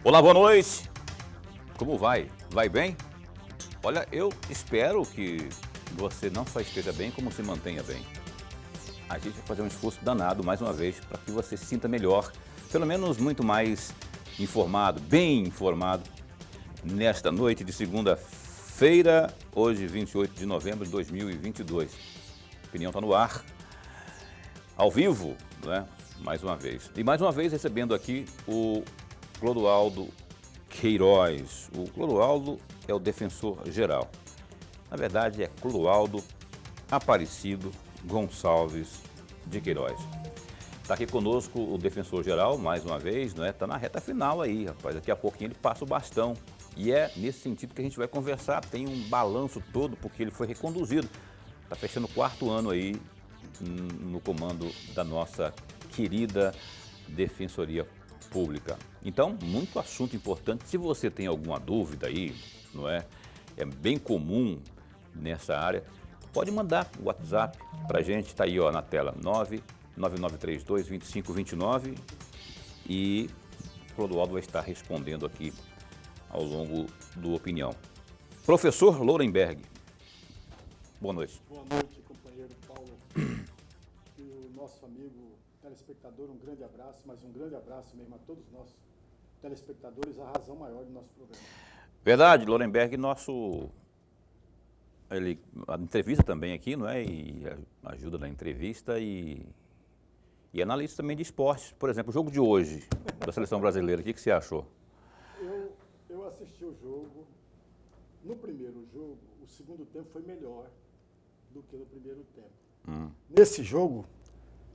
Olá, boa noite. Como vai? Vai bem? Olha, eu espero que você não só esteja bem, como se mantenha bem. A gente vai fazer um esforço danado, mais uma vez, para que você se sinta melhor, pelo menos muito mais informado, bem informado, nesta noite de segunda-feira, hoje 28 de novembro de 2022. A opinião está no ar, ao vivo, né? Mais uma vez. E mais uma vez recebendo aqui o Clodoaldo Queiroz. O Clodoaldo é o defensor geral. Na verdade, é Clodoaldo Aparecido Gonçalves de Queiroz. Está aqui conosco o defensor geral, mais uma vez, né? Está na reta final aí, rapaz. Daqui a pouquinho ele passa o bastão. E é nesse sentido que a gente vai conversar. Tem um balanço todo, porque ele foi reconduzido. Está fechando o 4º ano aí no comando da nossa querida Defensoria Pública. Então, muito assunto importante. Se você tem alguma dúvida aí, não é? É bem comum nessa área. Pode mandar o WhatsApp para a gente, está aí ó, na tela, 99932-2529 e o Clodoaldo vai estar respondendo aqui ao longo do Opinião. Professor Lourenberg, boa noite. Boa noite, companheiro Paulo. E o nosso amigo telespectador, um grande abraço, mas um grande abraço mesmo a todos nós telespectadores, a razão maior do nosso programa. Verdade, Lourenberg, a entrevista também aqui, não é? E ajuda na entrevista e analista também de esportes. Por exemplo, o jogo de hoje da Seleção Brasileira, o que você achou? Eu assisti o jogo. No primeiro jogo, o segundo tempo foi melhor do que no primeiro tempo. Nesse jogo,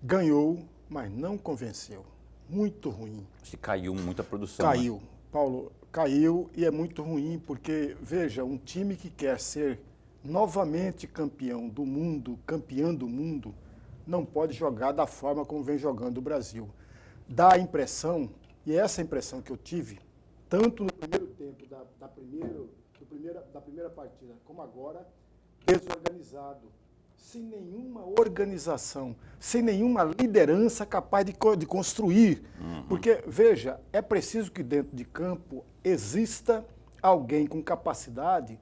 ganhou, mas não convenceu. Muito ruim. Acho que caiu muita produção. Caiu. Né? Paulo, caiu e é muito ruim porque, veja, um time que quer ser novamente campeão do mundo, não pode jogar da forma como vem jogando o Brasil. Dá a impressão, e essa impressão que eu tive, tanto no primeiro tempo da primeira partida, como agora, desorganizado, sem nenhuma organização, sem nenhuma liderança capaz de construir. Porque, veja, é preciso que dentro de campo exista alguém com capacidade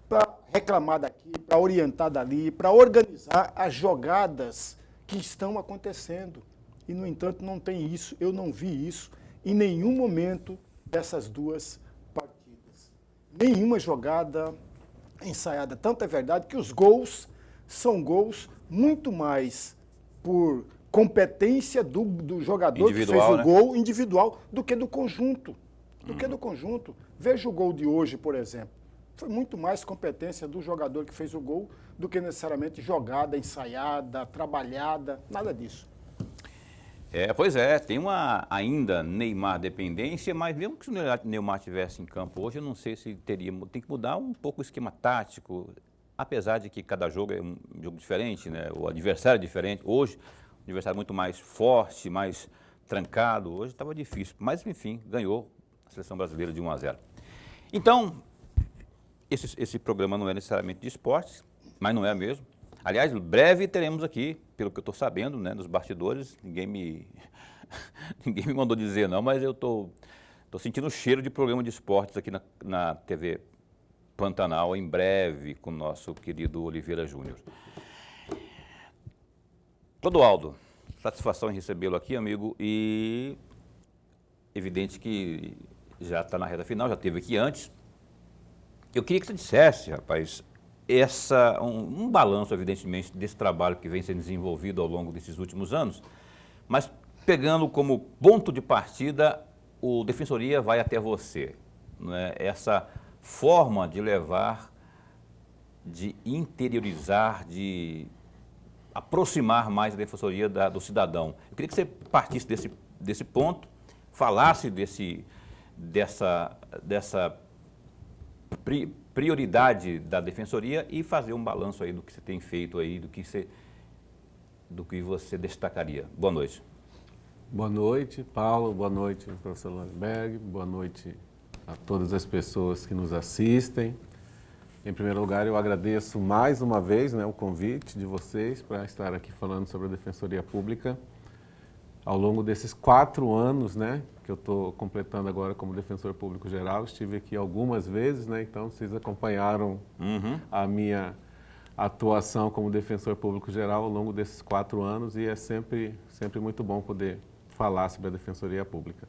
para reclamar daqui, para orientar dali, para organizar as jogadas que estão acontecendo. E, no entanto, não tem isso, eu não vi isso em nenhum momento dessas duas partidas. Nenhuma jogada ensaiada. Tanto é verdade que os gols são gols muito mais por competência do jogador individual, que fez o gol individual do que do conjunto. Veja o gol de hoje, por exemplo. Foi muito mais competência do jogador que fez o gol do que necessariamente jogada, ensaiada, trabalhada, nada disso. Pois é, tem uma ainda Neymar dependência, mas mesmo que o Neymar estivesse em campo hoje, eu não sei se tem que mudar um pouco o esquema tático, apesar de que cada jogo é um jogo diferente, né? O adversário é diferente. Hoje, o adversário é muito mais forte, mais trancado, hoje estava difícil, mas enfim, ganhou a Seleção Brasileira de 1-0. Então, esse programa não é necessariamente de esportes, mas não é mesmo. Aliás, breve teremos aqui, pelo que eu estou sabendo, né, nos bastidores, ninguém me mandou dizer não, mas eu estou sentindo o cheiro de programa de esportes aqui na TV Pantanal, em breve, com o nosso querido Oliveira Júnior. Clodoaldo, satisfação em recebê-lo aqui, amigo, e evidente que já está na reta final, já esteve aqui antes. Eu queria que você dissesse, rapaz, um balanço, evidentemente, desse trabalho que vem sendo desenvolvido ao longo desses últimos anos, mas pegando como ponto de partida, o Defensoria vai até você, né? Essa forma de levar, de interiorizar, de aproximar mais a Defensoria do cidadão. Eu queria que você partisse desse ponto, falasse dessa prioridade da Defensoria e fazer um balanço aí do que você tem feito aí, do que você destacaria. Boa noite. Boa noite, Paulo. Boa noite, professor Lourenberg. Boa noite a todas as pessoas que nos assistem. Em primeiro lugar, eu agradeço mais uma vez, né, o convite de vocês para estar aqui falando sobre a Defensoria Pública. ao longo desses 4 anos, né, que eu estou completando agora como defensor público geral, estive aqui algumas vezes, né, então vocês acompanharam a minha atuação como defensor público geral ao longo desses 4 anos e é sempre muito bom poder falar sobre a Defensoria Pública.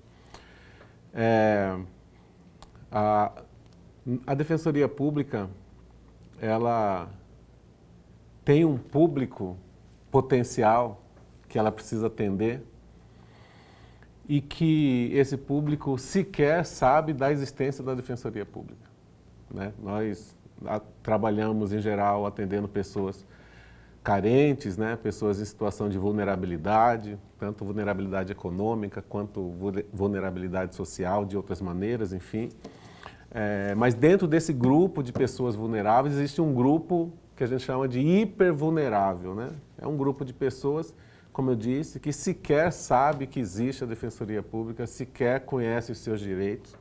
A Defensoria Pública, ela tem um público potencial que ela precisa atender e que esse público sequer sabe da existência da Defensoria Pública, né? Nós trabalhamos, em geral, atendendo pessoas carentes, né? Pessoas em situação de vulnerabilidade, tanto vulnerabilidade econômica quanto vulnerabilidade social, de outras maneiras, enfim. Mas dentro desse grupo de pessoas vulneráveis existe um grupo que a gente chama de hipervulnerável, né? É um grupo de pessoas, como eu disse, que sequer sabe que existe a Defensoria Pública, sequer conhece os seus direitos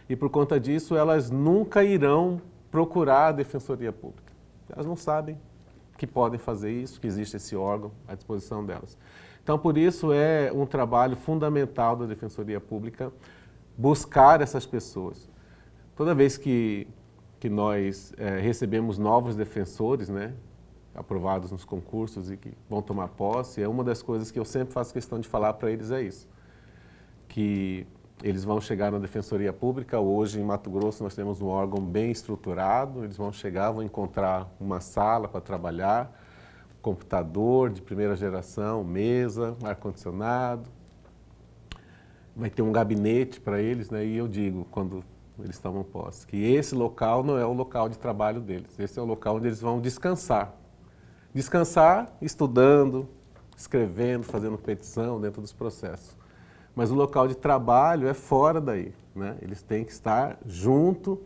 e por conta disso elas nunca irão procurar a Defensoria Pública. Elas não sabem que podem fazer isso, que existe esse órgão à disposição delas. Então, por isso é um trabalho fundamental da Defensoria Pública buscar essas pessoas. Toda vez que nós recebemos novos defensores, né, aprovados nos concursos e que vão tomar posse, uma das coisas que eu sempre faço questão de falar para eles é isso, que eles vão chegar na Defensoria Pública. Hoje, em Mato Grosso, nós temos um órgão bem estruturado, eles vão chegar, vão encontrar uma sala para trabalhar, computador de primeira geração, mesa, ar-condicionado, vai ter um gabinete para eles, né, e eu digo, quando eles tomam posse, que esse local não é o local de trabalho deles, esse é o local onde eles vão descansar. Descansar estudando, escrevendo, fazendo petição dentro dos processos. Mas o local de trabalho é fora daí, né? Eles têm que estar junto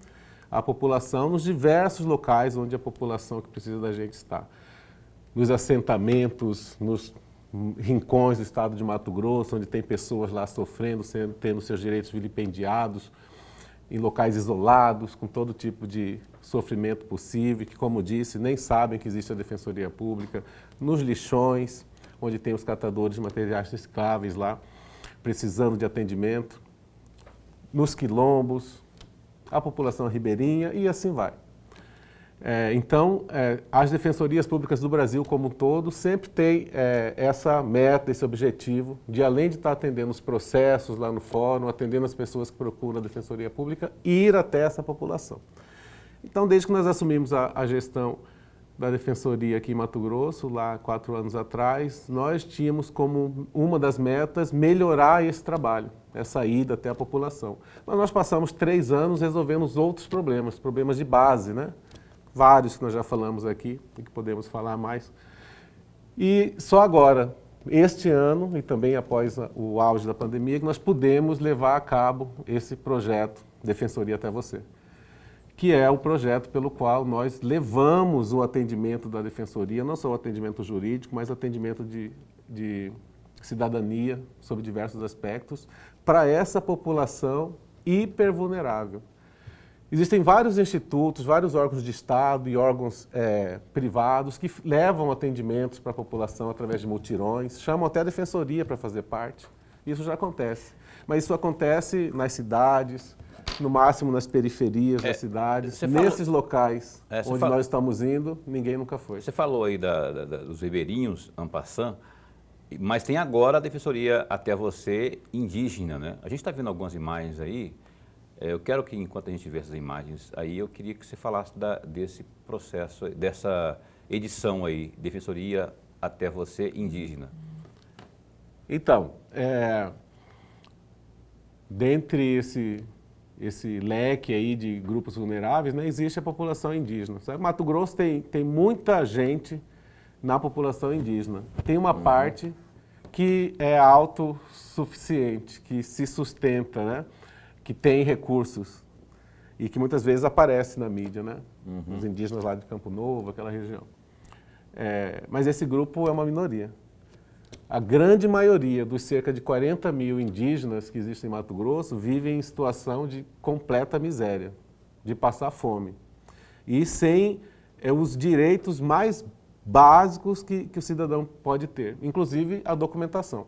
à população nos diversos locais onde a população que precisa da gente está. Nos assentamentos, nos rincões do estado de Mato Grosso, onde tem pessoas lá sofrendo, tendo seus direitos vilipendiados, em locais isolados, com todo tipo de sofrimento possível, que, como disse, nem sabem que existe a Defensoria Pública, nos lixões, onde tem os catadores de materiais recicláveis lá, precisando de atendimento, nos quilombos, a população ribeirinha e assim vai. Então, as defensorias públicas do Brasil como um todo sempre têm essa meta, esse objetivo de, além de estar atendendo os processos lá no fórum, atendendo as pessoas que procuram a Defensoria Pública, ir até essa população. Então, desde que nós assumimos a gestão da Defensoria aqui em Mato Grosso, lá 4 anos atrás, nós tínhamos como uma das metas melhorar esse trabalho, essa ida até a população. Mas nós passamos 3 anos resolvendo os outros problemas de base, né? Vários que nós já falamos aqui e que podemos falar mais. E só agora, este ano e também após o auge da pandemia, que nós pudemos levar a cabo esse projeto Defensoria até Você, que é o projeto pelo qual nós levamos o atendimento da Defensoria, não só o atendimento jurídico, mas o atendimento de cidadania sobre diversos aspectos, para essa população hipervulnerável. Existem vários institutos, vários órgãos de Estado e órgãos privados que levam atendimentos para a população através de mutirões, chamam até a Defensoria para fazer parte. Isso já acontece. Mas isso acontece nas cidades, no máximo nas periferias das cidades, nesses locais onde nós estamos indo, ninguém nunca foi. Você falou aí dos ribeirinhos, en passant, mas tem agora a Defensoria até Você indígena, né? A gente está vendo algumas imagens aí. Eu quero que, enquanto a gente vê essas imagens aí, eu queria que você falasse desse processo, dessa edição aí, Defensoria até Você indígena. Então, dentre esse leque aí de grupos vulneráveis, né, existe a população indígena. Sabe? Mato Grosso tem muita gente na população indígena. Tem uma parte que é autossuficiente, que se sustenta, né? Que tem recursos e que muitas vezes aparece na mídia, né? Os indígenas lá de Campo Novo, aquela região. Mas esse grupo é uma minoria. A grande maioria dos cerca de 40 mil indígenas que existem em Mato Grosso vivem em situação de completa miséria, de passar fome. E sem os direitos mais básicos que o cidadão pode ter, inclusive a documentação.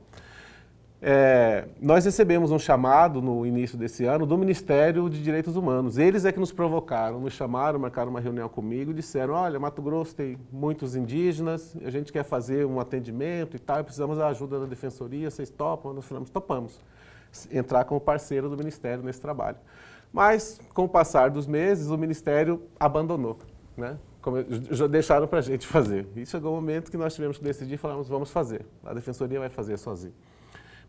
Nós recebemos um chamado no início desse ano do Ministério de Direitos Humanos. Eles é que nos provocaram, nos chamaram, marcaram uma reunião comigo e disseram, olha, Mato Grosso tem muitos indígenas, a gente quer fazer um atendimento e tal, e precisamos da ajuda da Defensoria, vocês topam? Nós falamos, topamos. Entrar como parceiro do Ministério nesse trabalho. Mas, com o passar dos meses, o Ministério abandonou, né? Já deixaram para a gente fazer. E chegou o momento que nós tivemos que decidir e falamos, vamos fazer. A Defensoria vai fazer sozinha.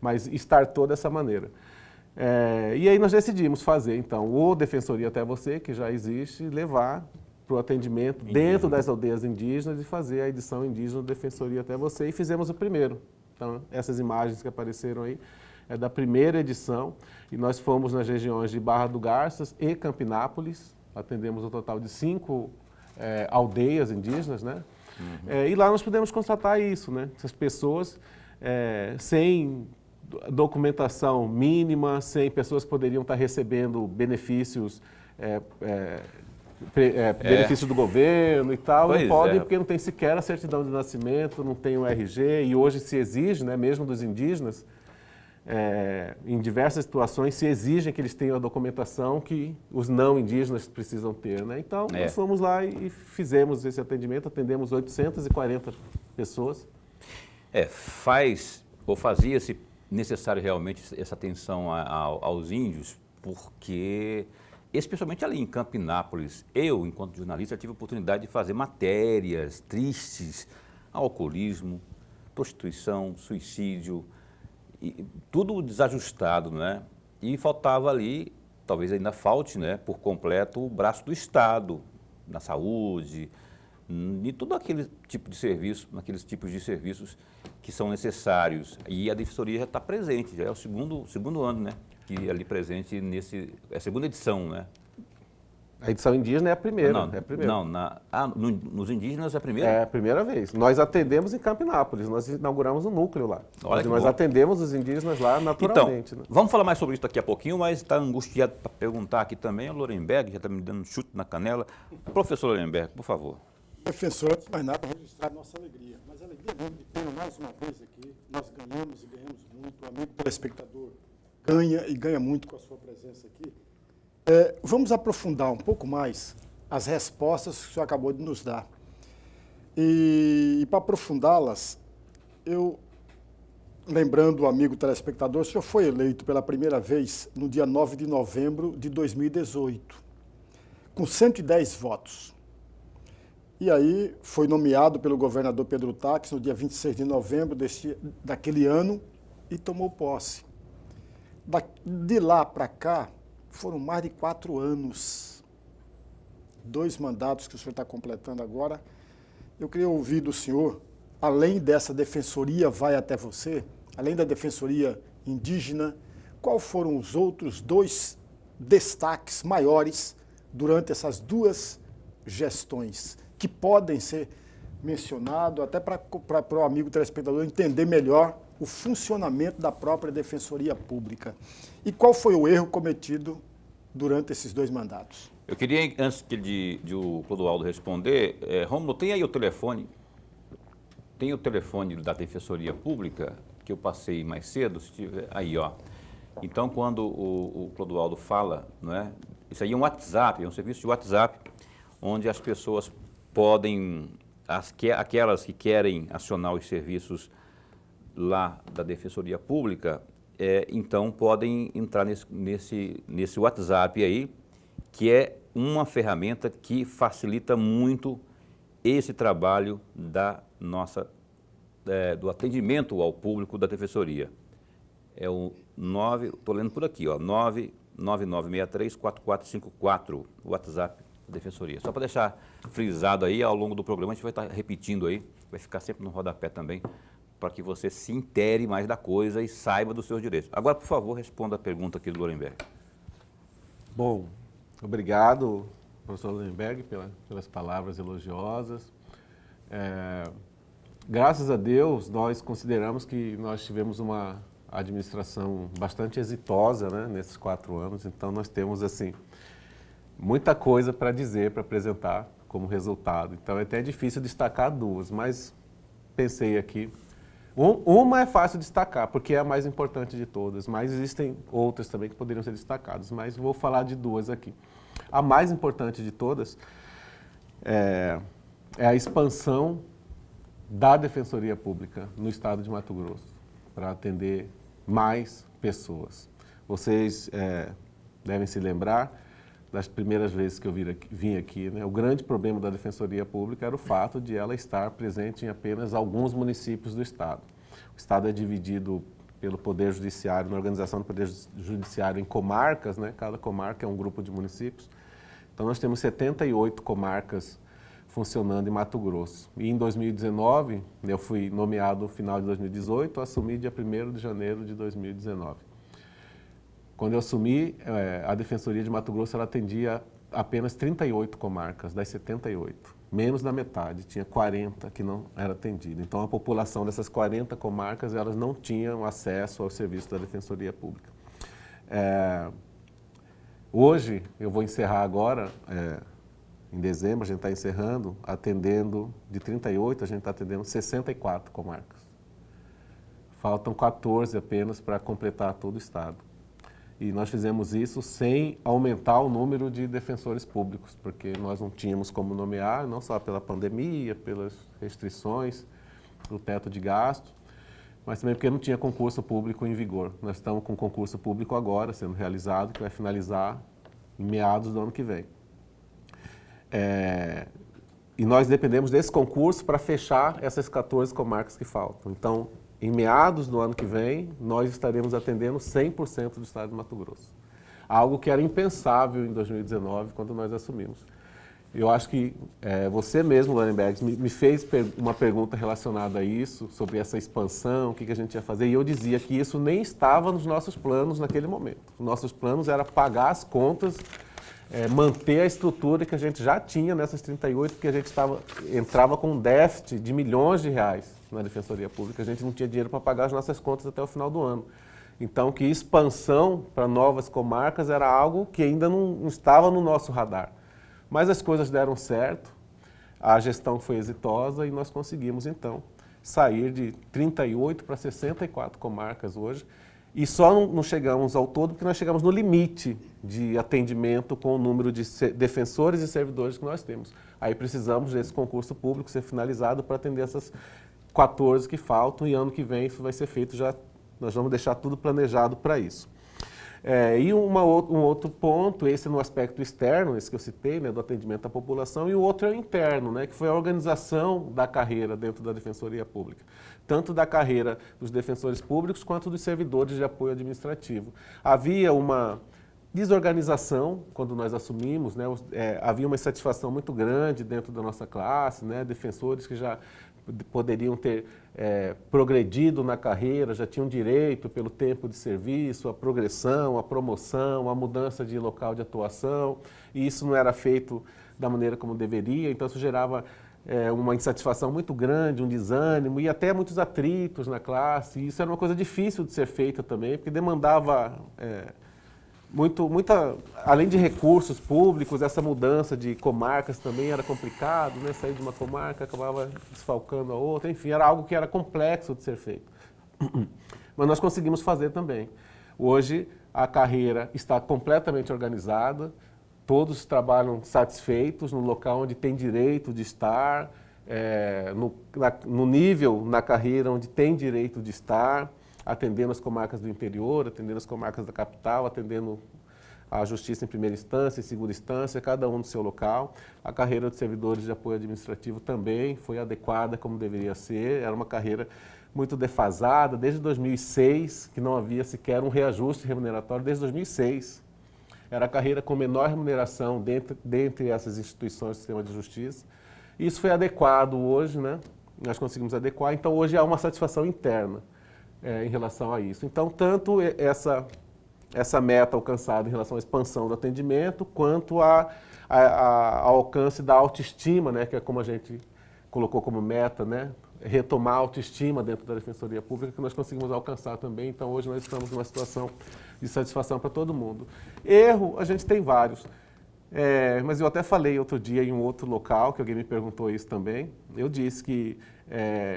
Mas startou dessa maneira. E aí nós decidimos fazer, então, o Defensoria Até Você, que já existe, levar para o atendimento dentro das aldeias indígenas e fazer a edição indígena do Defensoria Até Você. E fizemos o primeiro. Então, essas imagens que apareceram aí é da primeira edição. E nós fomos nas regiões de Barra do Garças e Campinápolis. Atendemos um total de 5 aldeias indígenas, né? E lá nós pudemos constatar isso, né? Essas pessoas sem documentação mínima, sem pessoas que poderiam estar recebendo benefícios, benefícios do governo e tal, Pois não podem porque não tem sequer a certidão de nascimento, não tem o RG, e hoje se exige, né, mesmo dos indígenas, em diversas situações se exigem que eles tenham a documentação que os não indígenas precisam ter, né? Então, nós fomos lá e fizemos esse atendimento, atendemos 840 pessoas. Fazia-se necessário realmente essa atenção aos índios, porque, especialmente ali em Campinápolis, eu, enquanto jornalista, tive a oportunidade de fazer matérias tristes, alcoolismo, prostituição, suicídio, e tudo desajustado, né? E faltava ali, talvez ainda falte, né, por completo, o braço do Estado, na saúde, e todo aquele tipo de serviço, naqueles tipos de serviços que são necessários. E a Defensoria já está presente, já é o segundo ano, né, que é ali presente é a segunda edição, né? A edição indígena é a primeira. Nos indígenas é a primeira? É a primeira vez. Nós atendemos em Campinápolis, nós inauguramos um núcleo lá. Olha, nós atendemos os indígenas lá naturalmente. Então, vamos falar mais sobre isso daqui a pouquinho, mas está angustiado para perguntar aqui também, o Lorenberg já está me dando um chute na canela. Professor Lorenberg, por favor. Professor, antes de mais nada, registrar nossa alegria. Mas a alegria mesmo de ter mais uma vez aqui, nós ganhamos e ganhamos muito, o amigo telespectador ganha e ganha muito com a sua presença aqui. Vamos aprofundar um pouco mais as respostas que o senhor acabou de nos dar. E para aprofundá-las, lembrando o amigo telespectador, o senhor foi eleito pela primeira vez no dia 9 de novembro de 2018, com 110 votos. E aí foi nomeado pelo governador Pedro Taques no dia 26 de novembro daquele ano e tomou posse. De lá para cá, foram mais de 4 anos, 2 mandatos que o senhor está completando agora. Eu queria ouvir do senhor, além dessa Defensoria Vai Até Você, além da Defensoria Indígena, quais foram os outros 2 destaques maiores durante essas 2 gestões, que podem ser mencionados até para o amigo telespectador entender melhor o funcionamento da própria Defensoria Pública. E qual foi o erro cometido durante esses 2 mandatos? Eu queria, antes de o Clodoaldo responder, Rômulo, tem aí o telefone? Tem o telefone da Defensoria Pública, que eu passei mais cedo, se tiver, aí, ó. Então, quando o Clodoaldo fala, não é? Isso aí é um WhatsApp, é um serviço de WhatsApp, onde as pessoas podem, aquelas que querem acionar os serviços lá da Defensoria Pública, então podem entrar nesse WhatsApp aí, que é uma ferramenta que facilita muito esse trabalho do atendimento ao público da Defensoria. É o 9, estou lendo por aqui, ó, 999634454, o WhatsApp da Defensoria. Só para deixar frisado aí, ao longo do programa a gente vai estar repetindo aí, vai ficar sempre no rodapé também, para que você se intere mais da coisa e saiba dos seus direitos. Agora, por favor, responda a pergunta aqui do Lorenberg. Bom, obrigado, professor Lorenberg, pelas palavras elogiosas. Graças a Deus, nós consideramos que nós tivemos uma administração bastante exitosa, né, nesses 4 anos, então nós temos, assim, muita coisa para dizer, para apresentar como resultado. Então é até difícil destacar 2, mas pensei aqui. Uma é fácil destacar, porque é a mais importante de todas, mas existem outras também que poderiam ser destacadas, mas vou falar de duas aqui. A mais importante de todas é a expansão da Defensoria Pública no estado de Mato Grosso, para atender mais pessoas. Vocês devem se lembrar das primeiras vezes que eu vim aqui, né? O grande problema da Defensoria Pública era o fato de ela estar presente em apenas alguns municípios do estado. O estado é dividido pelo Poder Judiciário, na organização do Poder Judiciário em comarcas, né? Cada comarca é um grupo de municípios. Então nós temos 78 comarcas funcionando em Mato Grosso. E em 2019, eu fui nomeado no final de 2018, assumi dia 1º de janeiro de 2019. Quando eu assumi, a Defensoria de Mato Grosso ela atendia apenas 38 comarcas, das 78. Menos da metade, tinha 40 que não era atendida. Então, a população dessas 40 comarcas, elas não tinham acesso ao serviço da Defensoria Pública. Hoje, eu vou encerrar agora, em dezembro, a gente está encerrando, atendendo, de 38, a gente está atendendo 64 comarcas. Faltam 14 apenas para completar todo o estado. E nós fizemos isso sem aumentar o número de defensores públicos, porque nós não tínhamos como nomear, não só pela pandemia, pelas restrições, do teto de gasto, mas também porque não tinha concurso público em vigor. Nós estamos com concurso público agora sendo realizado, que vai finalizar em meados do ano que vem. E nós dependemos desse concurso para fechar essas 14 comarcas que faltam. Então, em meados do ano que vem, nós estaremos atendendo 100% do estado de Mato Grosso. Algo que era impensável em 2019, quando nós assumimos. Eu acho que você mesmo, Lorenbergs, me fez uma pergunta relacionada a isso, sobre essa expansão, o que a gente ia fazer, e eu dizia que isso nem estava nos nossos planos naquele momento. Os nossos planos era pagar as contas, manter a estrutura que a gente já tinha nessas 38, porque a gente entrava com um déficit de milhões de reais na Defensoria Pública, a gente não tinha dinheiro para pagar as nossas contas até o final do ano. Então, que expansão para novas comarcas era algo que ainda não estava no nosso radar. Mas as coisas deram certo, a gestão foi exitosa e nós conseguimos, então, sair de 38 para 64 comarcas hoje. E só não chegamos ao todo porque nós chegamos no limite de atendimento com o número de defensores e servidores que nós temos. Aí precisamos desse concurso público ser finalizado para atender essas 14 que faltam, e ano que vem isso vai ser feito já. Nós vamos deixar tudo planejado para isso. E um outro ponto, esse no aspecto externo, esse que eu citei, né, do atendimento à população, e o outro é o interno, né, que foi a organização da carreira dentro da Defensoria Pública. Tanto da carreira dos defensores públicos quanto dos servidores de apoio administrativo. Havia uma desorganização quando nós assumimos, né, havia uma insatisfação muito grande dentro da nossa classe, né, defensores que já poderiam ter progredido na carreira, já tinham direito pelo tempo de serviço, a progressão, a promoção, a mudança de local de atuação, e isso não era feito da maneira como deveria, então isso gerava uma insatisfação muito grande, um desânimo e até muitos atritos na classe, e isso era uma coisa difícil de ser feita também, porque demandava além de recursos públicos, essa mudança de comarcas também era complicado, né? Sair de uma comarca acabava desfalcando a outra, enfim, era algo que era complexo de ser feito. Mas nós conseguimos fazer também. Hoje a carreira está completamente organizada, todos trabalham satisfeitos no local onde tem direito de estar, no nível na carreira onde tem direito de estar, atendendo as comarcas do interior, atendendo as comarcas da capital, atendendo a justiça em primeira instância e segunda instância, cada um no seu local. A carreira de servidores de apoio administrativo também foi adequada como deveria ser, era uma carreira muito defasada, desde 2006, que não havia sequer um reajuste remuneratório, desde 2006. Era a carreira com menor remuneração dentre essas instituições do sistema de justiça. Isso foi adequado hoje, né? Nós conseguimos adequar, então hoje há uma satisfação interna em relação a isso. Então, tanto essa meta alcançada em relação à expansão do atendimento, quanto ao alcance da autoestima, né, que é como a gente colocou como meta, né, retomar a autoestima dentro da Defensoria Pública, que nós conseguimos alcançar também. Então, hoje nós estamos numa situação de satisfação para todo mundo. Erro, a gente tem vários. Mas eu até falei outro dia em um outro local, que alguém me perguntou isso também. Eu disse que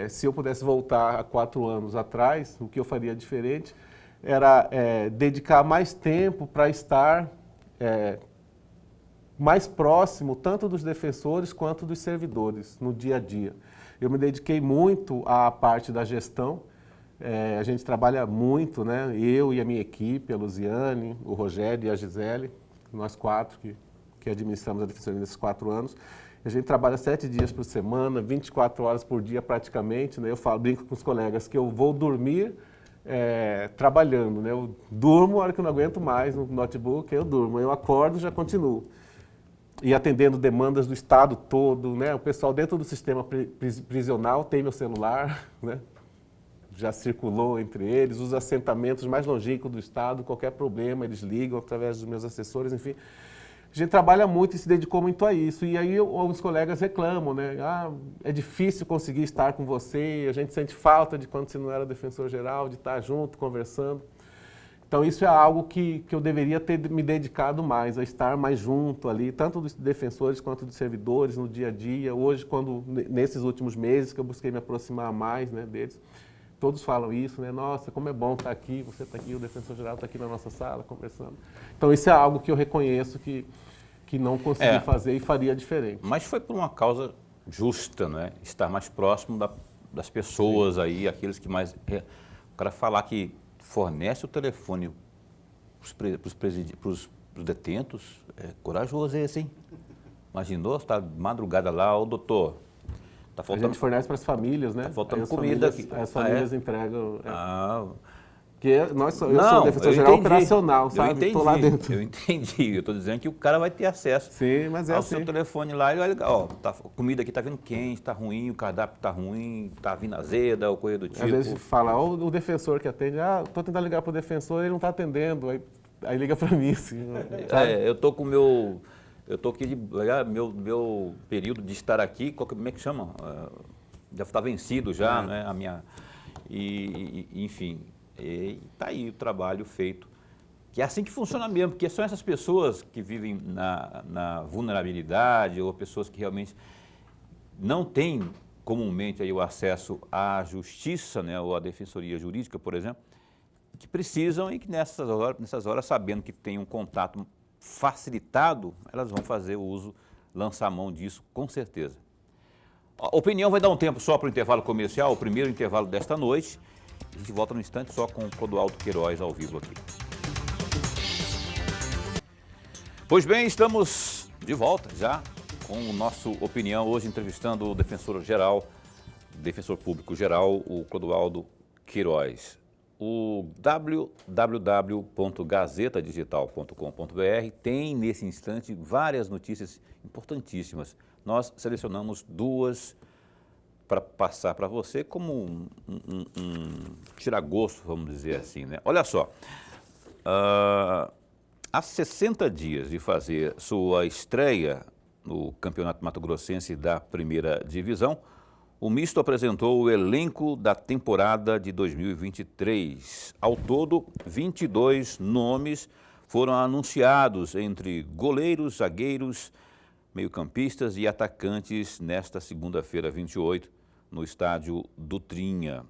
se eu pudesse voltar a 4 anos atrás, o que eu faria diferente era dedicar mais tempo para estar mais próximo tanto dos defensores quanto dos servidores no dia a dia. Eu me dediquei muito à parte da gestão. A gente trabalha muito, né? Eu e a minha equipe, a Luziane, o Rogério e a Gisele, nós 4 que administramos a defensoria nesses 4 anos. A gente trabalha 7 dias por semana, 24 horas por dia praticamente, né? Eu brinco com os colegas que eu vou dormir trabalhando, né? Eu durmo a hora que eu não aguento mais no notebook, eu durmo. Eu acordo e já continuo. E atendendo demandas do Estado todo, né? O pessoal dentro do sistema prisional tem meu celular, né? Já circulou entre eles, os assentamentos mais longínquos do Estado, qualquer problema, eles ligam através dos meus assessores, enfim. A gente trabalha muito e se dedicou muito a isso. E aí alguns colegas reclamam, né? É difícil conseguir estar com você, a gente sente falta de quando você não era defensor-geral, de estar junto, conversando. Então isso é algo que eu deveria ter me dedicado mais, a estar mais junto ali, tanto dos defensores quanto dos servidores no dia a dia. Hoje, nesses últimos meses que eu busquei me aproximar mais, né, deles, todos falam isso, né? Nossa, como é bom estar aqui, você está aqui, o defensor-geral está aqui na nossa sala conversando. Então isso é algo que eu reconheço que não consegui fazer e faria diferente. Mas foi por uma causa justa, né? Estar mais próximo das pessoas. Sim. Aí, aqueles que mais... O cara falar que fornece o telefone para os detentos, é corajoso esse, hein? Imaginou, você está madrugada lá, ô doutor, tá faltando... A gente fornece para as famílias, né? Tá faltando comida aqui. As famílias entregam... Porque eu sou defensor-geral operacional, sabe? Eu entendi, tô lá dentro. Eu entendi. Eu estou dizendo que o cara vai ter acesso. Sim, mas ao seu telefone lá, ele vai ligar, ó, a comida aqui está vindo quente, está ruim, o cardápio está ruim, está vindo azeda, ou coisa do tipo. Às vezes fala, o defensor que atende, estou tentando ligar para o defensor, ele não está atendendo, aí liga para mim, assim. Eu estou com eu estou aqui, meu período de estar aqui, como é que chama? Já está vencido já, né? A minha... enfim... E está aí o trabalho feito, que é assim que funciona mesmo, porque são essas pessoas que vivem na vulnerabilidade ou pessoas que realmente não têm comumente aí o acesso à justiça, né, ou à defensoria jurídica, por exemplo, que precisam e que nessas horas, sabendo que tem um contato facilitado, elas vão fazer o uso, lançar a mão disso, com certeza. A opinião vai dar um tempo só para o intervalo comercial, o primeiro intervalo desta noite. A gente volta no instante só com o Clodoaldo Queiroz ao vivo aqui. Pois bem, estamos de volta já com o nosso Opinião, hoje entrevistando o defensor público geral, o Clodoaldo Queiroz. O www.gazetadigital.com.br tem nesse instante várias notícias importantíssimas. Nós selecionamos 2 para passar para você como um tira-gosto, vamos dizer assim, né? Olha só, há 60 dias de fazer sua estreia no Campeonato Mato Grossense da Primeira Divisão, o Misto apresentou o elenco da temporada de 2023. Ao todo, 22 nomes foram anunciados entre goleiros, zagueiros, meio-campistas e atacantes nesta segunda-feira, 28, no estádio Dutrinha.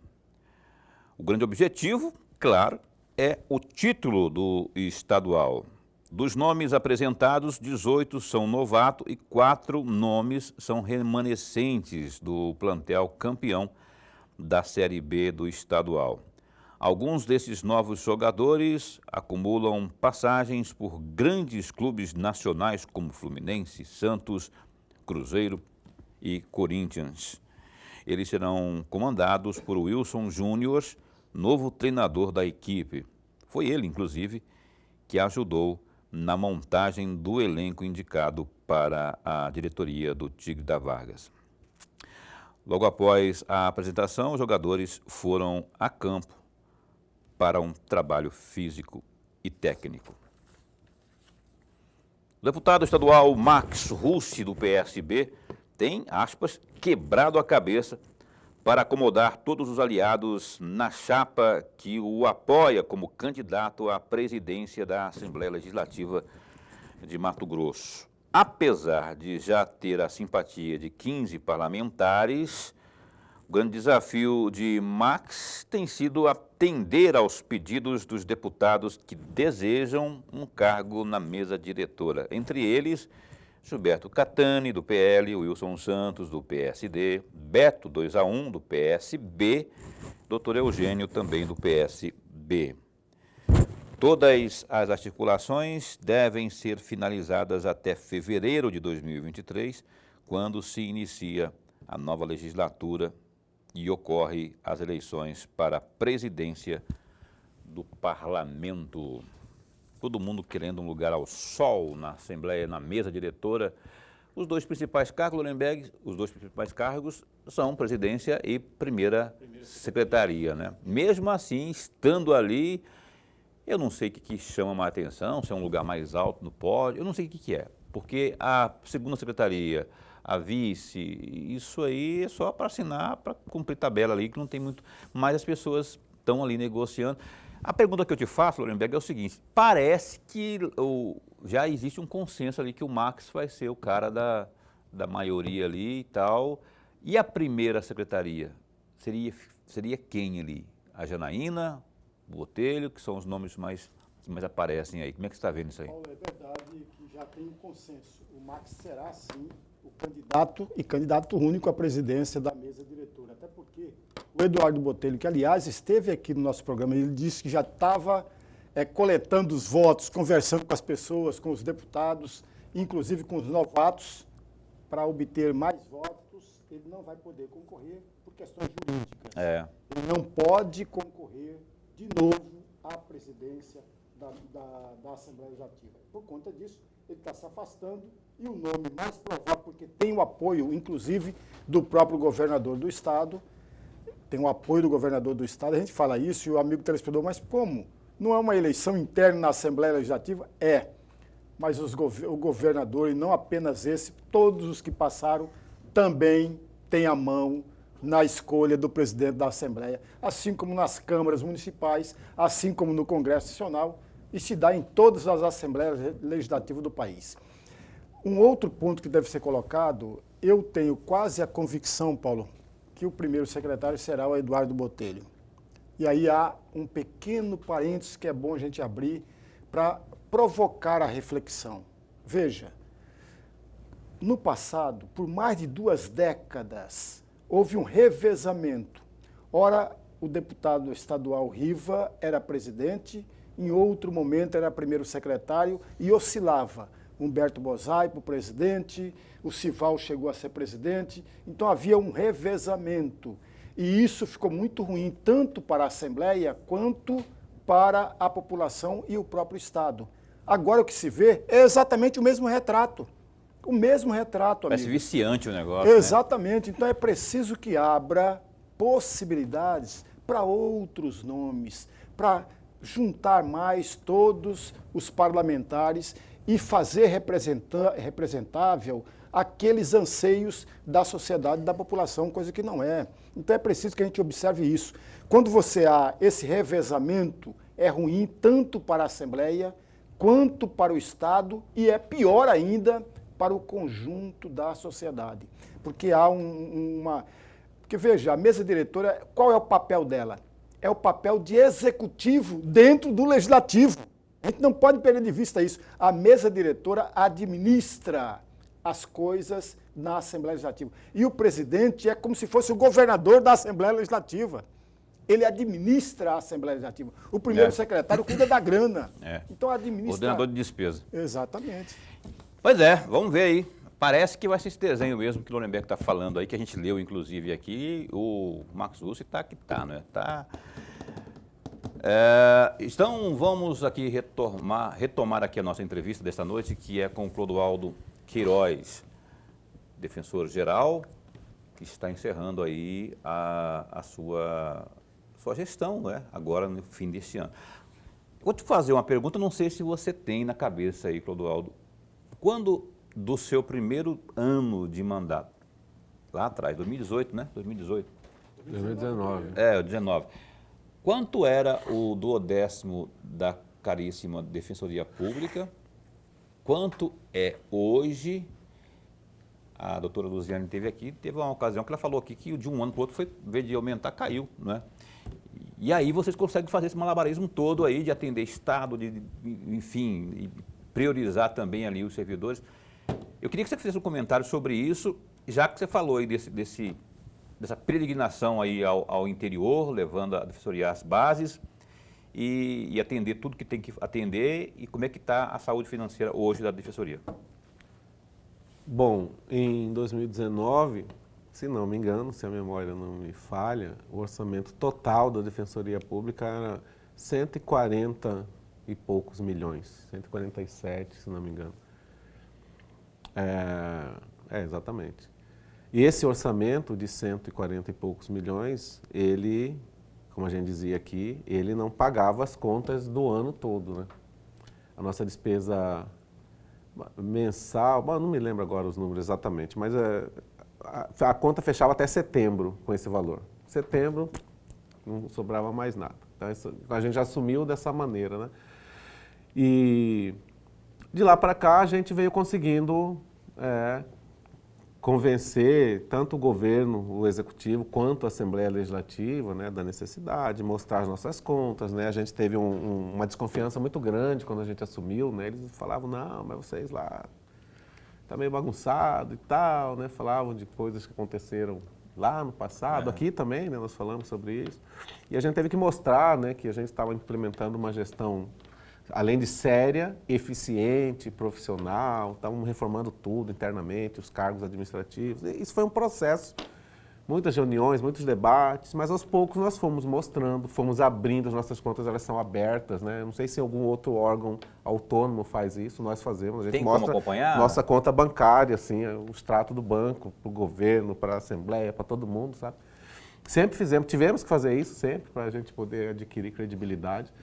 O grande objetivo, claro, é o título do estadual. Dos nomes apresentados, 18 são novatos e 4 nomes são remanescentes do plantel campeão da Série B do estadual. Alguns desses novos jogadores acumulam passagens por grandes clubes nacionais como Fluminense, Santos, Cruzeiro e Corinthians. Eles serão comandados por Wilson Júnior, novo treinador da equipe. Foi ele, inclusive, que ajudou na montagem do elenco indicado para a diretoria do Tigre da Vargas. Logo após a apresentação, os jogadores foram a campo para um trabalho físico e técnico. O deputado estadual Max Russi, do PSB, tem, aspas, quebrado a cabeça para acomodar todos os aliados na chapa que o apoia como candidato à presidência da Assembleia Legislativa de Mato Grosso. apesar de já ter a simpatia de 15 parlamentares, o grande desafio de Max tem sido atender aos pedidos dos deputados que desejam um cargo na mesa diretora. Entre eles, Gilberto Catani, do PL, Wilson Santos, do PSD, Beto 2A1, do PSB, Dr. Eugênio, também do PSB. Todas as articulações devem ser finalizadas até fevereiro de 2023, quando se inicia a nova legislatura e ocorre as eleições para a presidência do parlamento. Todo mundo querendo um lugar ao sol na Assembleia, na mesa diretora. Os dois principais cargos, Lorenberg, os dois principais cargos são presidência e primeira secretaria, né? Mesmo assim, estando ali, eu não sei o que chama mais atenção, se é um lugar mais alto no pódio, eu não sei o que é. Porque a segunda secretaria, a vice, isso aí é só para assinar, para cumprir tabela ali, que não tem muito. Mas as pessoas estão ali negociando. A pergunta que eu te faço, Lorenberg, é o seguinte: parece que já existe um consenso ali que o Max vai ser o cara da maioria ali e tal. E a primeira secretaria? Seria quem ali? A Janaína, o Botelho, que são os nomes que mais aparecem aí. Como é que você está vendo isso aí? Paulo, é verdade que já tem um consenso. O Max será, sim, o candidato único à presidência da mesa diretora. Até porque o Eduardo Botelho, que aliás esteve aqui no nosso programa, ele disse que já estava coletando os votos, conversando com as pessoas, com os deputados, inclusive com os novatos, para obter mais votos. Ele não vai poder concorrer por questões jurídicas. Ele não pode concorrer de novo à presidência da Assembleia Legislativa. Por conta disso, ele está se afastando e o nome mais provável, porque tem o apoio, inclusive, do próprio governador do Estado, tem o apoio do governador do Estado, a gente fala isso e o amigo telespectador, mas como? Não é uma eleição interna na Assembleia Legislativa? É, mas o governador, e não apenas esse, todos os que passaram, também têm a mão na escolha do presidente da Assembleia, assim como nas câmaras municipais, assim como no Congresso Nacional, e se dá em todas as Assembleias Legislativas do país. Um outro ponto que deve ser colocado, eu tenho quase a convicção, Paulo, que o primeiro secretário será o Eduardo Botelho. E aí há um pequeno parênteses que é bom a gente abrir para provocar a reflexão. Veja, no passado, por mais de 2 décadas, houve um revezamento. Ora, o deputado estadual Riva era presidente, em outro momento era primeiro secretário e oscilava. Humberto Bozai para o presidente, o Sival chegou a ser presidente, então havia um revezamento. E isso ficou muito ruim, tanto para a Assembleia quanto para a população e o próprio Estado. Agora o que se vê é exatamente o mesmo retrato. O mesmo retrato, amigo. Parece viciante o negócio, exatamente. Né? Então é preciso que abra possibilidades para outros nomes, para juntar mais todos os parlamentares e fazer representável aqueles anseios da sociedade e da população, coisa que não é. Então é preciso que a gente observe isso. Quando você há esse revezamento, é ruim tanto para a Assembleia quanto para o Estado e é pior ainda para o conjunto da sociedade. Porque há Porque veja, a mesa diretora, qual é o papel dela? É o papel de executivo dentro do legislativo. A gente não pode perder de vista isso. A mesa diretora administra as coisas na Assembleia Legislativa. E o presidente é como se fosse o governador da Assembleia Legislativa. Ele administra a Assembleia Legislativa. O primeiro secretário cuida da grana. Então administra... Ordenador de despesa. Exatamente. Pois é, vamos ver aí. Parece que vai ser esse desenho mesmo que o Lorenberg está falando aí, que a gente leu inclusive aqui. O Max Russo está que está, né? Então vamos aqui retomar aqui a nossa entrevista desta noite, que é com o Clodoaldo Queiroz, defensor-geral, que está encerrando aí a sua gestão, né? Agora no fim deste ano. Vou te fazer uma pergunta, não sei se você tem na cabeça aí, Clodoaldo. Quando do seu primeiro ano de mandato, lá atrás, 2018, né? 2018. 2019. 19. Quanto era o 12º da caríssima Defensoria Pública quanto é hoje? A doutora Luziane esteve aqui, teve uma ocasião que ela falou aqui que de um ano para o outro, em vez de aumentar, caiu, né? E aí vocês conseguem fazer esse malabarismo todo aí de atender Estado, enfim, e priorizar também ali os servidores. Eu queria que você fizesse um comentário sobre isso, já que você falou aí dessa peregrinação aí ao interior, levando a Defensoria às bases e atender tudo que tem que atender, e como é que está a saúde financeira hoje da Defensoria? Bom, em 2019, se não me engano, se a memória não me falha, o orçamento total da Defensoria Pública era 140 e poucos milhões, 147, se não me engano. Exatamente. E esse orçamento de 140 e poucos milhões, ele, como a gente dizia aqui, ele não pagava as contas do ano todo, né? A nossa despesa mensal, bom, não me lembro agora os números exatamente, mas a conta fechava até setembro com esse valor. Setembro não sobrava mais nada. Então, a gente já assumiu dessa maneira, né? E de lá para cá a gente veio conseguindo convencer tanto o governo, o executivo, quanto a Assembleia Legislativa, né, da necessidade, mostrar as nossas contas, né? A gente teve uma desconfiança muito grande quando a gente assumiu, né? Eles falavam, não, mas vocês lá tá meio bagunçado e tal, né? Falavam de coisas que aconteceram lá no passado, aqui também, né? Nós falamos sobre isso. E a gente teve que mostrar, né, que a gente estava implementando uma gestão, além de séria, eficiente, profissional, estávamos reformando tudo internamente, os cargos administrativos. E isso foi um processo, muitas reuniões, muitos debates, mas aos poucos nós fomos mostrando, fomos abrindo, as nossas contas elas são abertas, né? Não sei se algum outro órgão autônomo faz isso, nós fazemos. A gente Tem mostra como acompanhar? Nossa conta bancária, assim, o extrato do banco, para o governo, para a Assembleia, para todo mundo, sabe? Sempre tivemos que fazer isso sempre, para a gente poder adquirir credibilidade.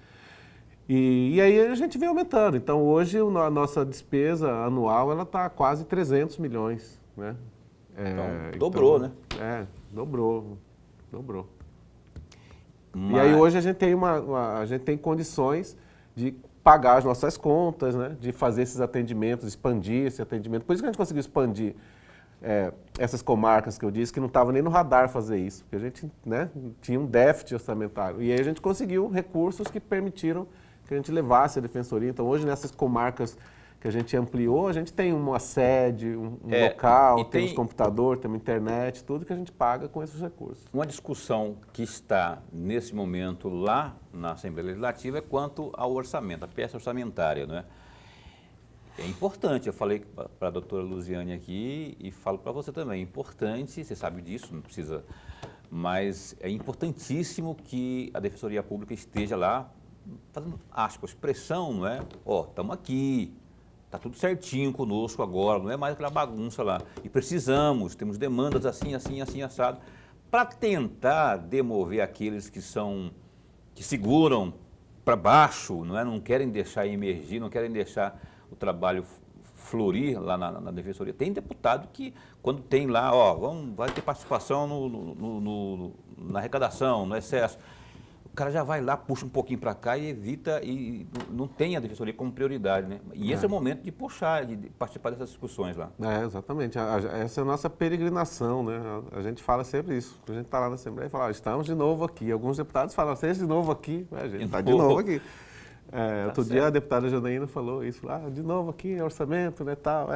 E aí a gente vem aumentando. Então, hoje, a nossa despesa anual está quase 300 milhões. Né? Então, dobrou, né? Dobrou. Mas... E aí, hoje, a gente tem condições de pagar as nossas contas, né? De fazer esses atendimentos, expandir esse atendimento. Por isso que a gente conseguiu expandir essas comarcas que eu disse, que não estavam nem no radar fazer isso. Porque a gente, né, tinha um déficit orçamentário. E aí a gente conseguiu recursos que permitiram que a gente levasse a defensoria. Então, hoje, nessas comarcas que a gente ampliou, a gente tem uma sede, um local, temos computador, temos internet, tudo que a gente paga com esses recursos. Uma discussão que está, nesse momento, lá na Assembleia Legislativa é quanto ao orçamento, a peça orçamentária, não é? É importante, eu falei para a doutora Luziane aqui e falo para você também, é importante, você sabe disso, não precisa, mas é importantíssimo que a Defensoria Pública esteja lá, fazendo, aspas, pressão, não é? Estamos aqui, está tudo certinho conosco agora, não é mais aquela bagunça lá. E temos demandas assim, assado, para tentar demover aqueles que seguram para baixo, não é? Não querem deixar emergir, não querem deixar o trabalho florir lá na Defensoria. Tem deputado que, quando tem lá, vai ter participação na arrecadação, no excesso, o cara já vai lá, puxa um pouquinho para cá e evita, e não tem a Defensoria como prioridade, né? E esse é o momento de puxar, de participar dessas discussões lá. Exatamente. Essa é a nossa peregrinação, né? A gente fala sempre isso. A gente está lá na Assembleia e fala, estamos de novo aqui. Alguns deputados falam, vocês de novo aqui. A gente está de novo aqui. Outro dia a deputada Janaína falou isso, de novo aqui, orçamento, né, tal,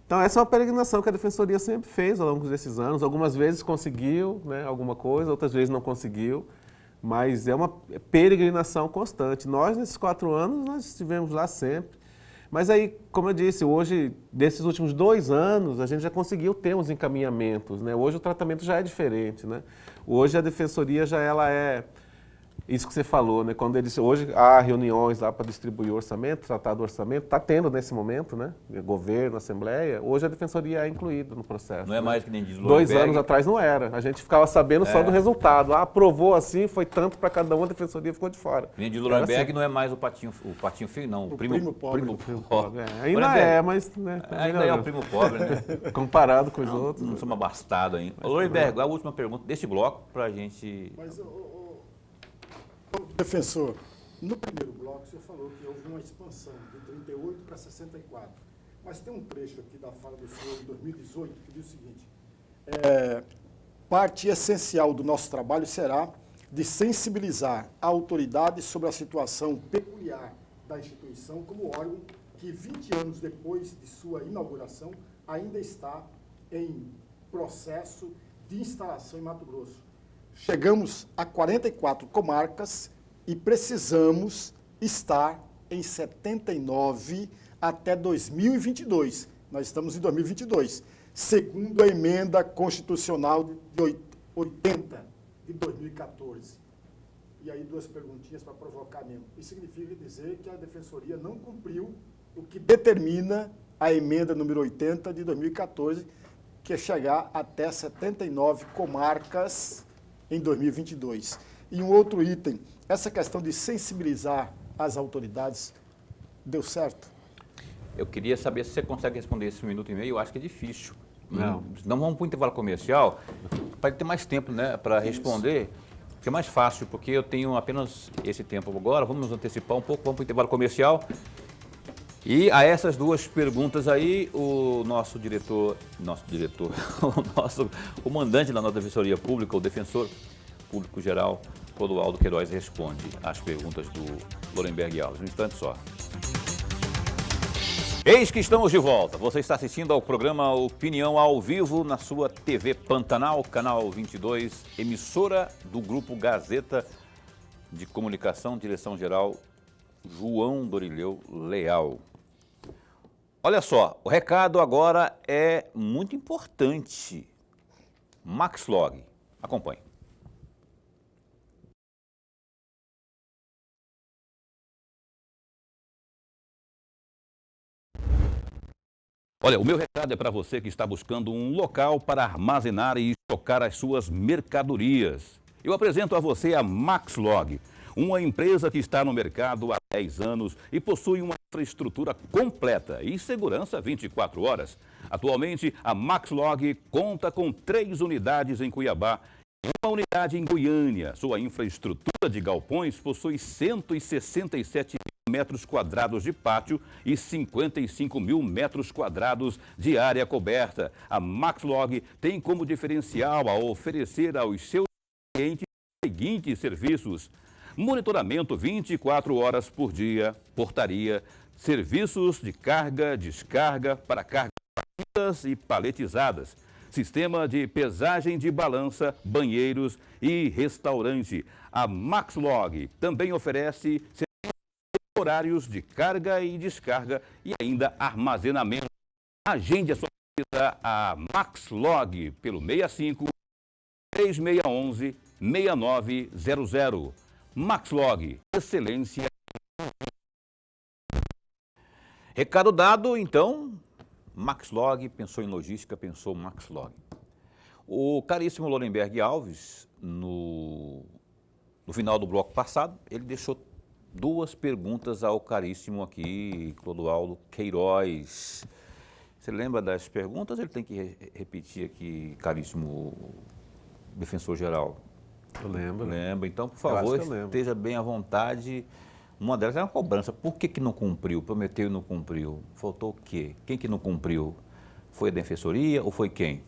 Então, essa é uma peregrinação que a Defensoria sempre fez ao longo desses anos. Algumas vezes conseguiu, né, alguma coisa, outras vezes não conseguiu. Mas é uma peregrinação constante. Nós, nesses 4 anos, nós estivemos lá sempre. Mas aí, como eu disse, hoje, desses últimos 2 anos, a gente já conseguiu ter uns encaminhamentos, né? Hoje o tratamento já é diferente, né? Hoje a Defensoria ela é isso que você falou, né? Hoje há reuniões lá para distribuir o orçamento, tratar do orçamento, está tendo nesse momento, né? Governo, Assembleia. Hoje a Defensoria é incluída no processo. Não é mais que nem diz 2 anos atrás não era. A gente ficava sabendo só do resultado. Aprovou assim, foi tanto para cada um, a Defensoria ficou de fora. Nem de Lurenberg assim. Não é mais o patinho feio, não. O primo pobre. Ainda mas... Né, ainda é o primo pobre, né? Comparado com os outros. Não somos abastados ainda. Lurenberg, a última pergunta deste bloco para a gente... Defensor, No primeiro bloco, o senhor falou que houve uma expansão de 38 para 64. Mas tem um trecho aqui da fala do senhor em 2018 que diz o seguinte: parte essencial do nosso trabalho será de sensibilizar a autoridade sobre a situação peculiar da instituição como órgão que 20 anos depois de sua inauguração ainda está em processo de instalação em Mato Grosso. Chegamos a 44 comarcas e precisamos estar em 79 até 2022. Nós estamos em 2022, segundo a emenda constitucional de 80 de 2014. E aí duas perguntinhas para provocar mesmo. Isso significa dizer que a Defensoria não cumpriu o que determina a emenda número 80 de 2014, que é chegar até 79 comarcas em 2022. E um outro item, essa questão de sensibilizar as autoridades, deu certo? Eu queria saber se você consegue responder esse 1 minuto e meio, eu acho que é difícil. Não. Não vamos para o intervalo comercial, para ter mais tempo, né, para responder, que é mais fácil, porque eu tenho apenas esse tempo agora, vamos nos antecipar um pouco, vamos para o intervalo comercial. E a essas duas perguntas aí, o nosso diretor, o nosso comandante da nossa Defensoria Pública, o defensor público geral, Clodoaldo Queiroz, responde às perguntas do Lorenberg Alves. Um instante só. Eis que estamos de volta. Você está assistindo ao programa Opinião ao Vivo na sua TV Pantanal, canal 22, emissora do Grupo Gazeta de Comunicação, direção-geral João Dorileu Leal. Olha só, o recado agora é muito importante. MaxLog, acompanhe. Olha, o meu recado é para você que está buscando um local para armazenar e estocar as suas mercadorias. Eu apresento a você a MaxLog, uma empresa que está no mercado há 10 anos e possui uma infraestrutura completa e segurança 24 horas. Atualmente, a MaxLog conta com 3 unidades em Cuiabá e uma unidade em Goiânia. Sua infraestrutura de galpões possui 167 metros quadrados de pátio e 55 mil metros quadrados de área coberta. A MaxLog tem como diferencial a oferecer aos seus clientes os seguintes serviços: monitoramento 24 horas por dia, portaria, serviços de carga, descarga para cargas e paletizadas, sistema de pesagem de balança, banheiros e restaurante. A MaxLog também oferece horários de carga e descarga e ainda armazenamento. Agende a sua visita a MaxLog pelo 65 3611 6900. MaxLog, excelência. Recado dado, então, MaxLog, pensou em logística, pensou MaxLog. O caríssimo Lorenberg Alves, no final do bloco passado, ele deixou 2 perguntas ao caríssimo aqui, Clodoaldo Queiroz. Você lembra das perguntas? Ele tem que repetir aqui, caríssimo defensor geral. Eu lembro. Lembra? Então, por favor, esteja bem à vontade. Uma delas é uma cobrança. Por que não cumpriu? Prometeu e não cumpriu. Faltou o quê? Quem que não cumpriu? Foi a defensoria ou foi quem?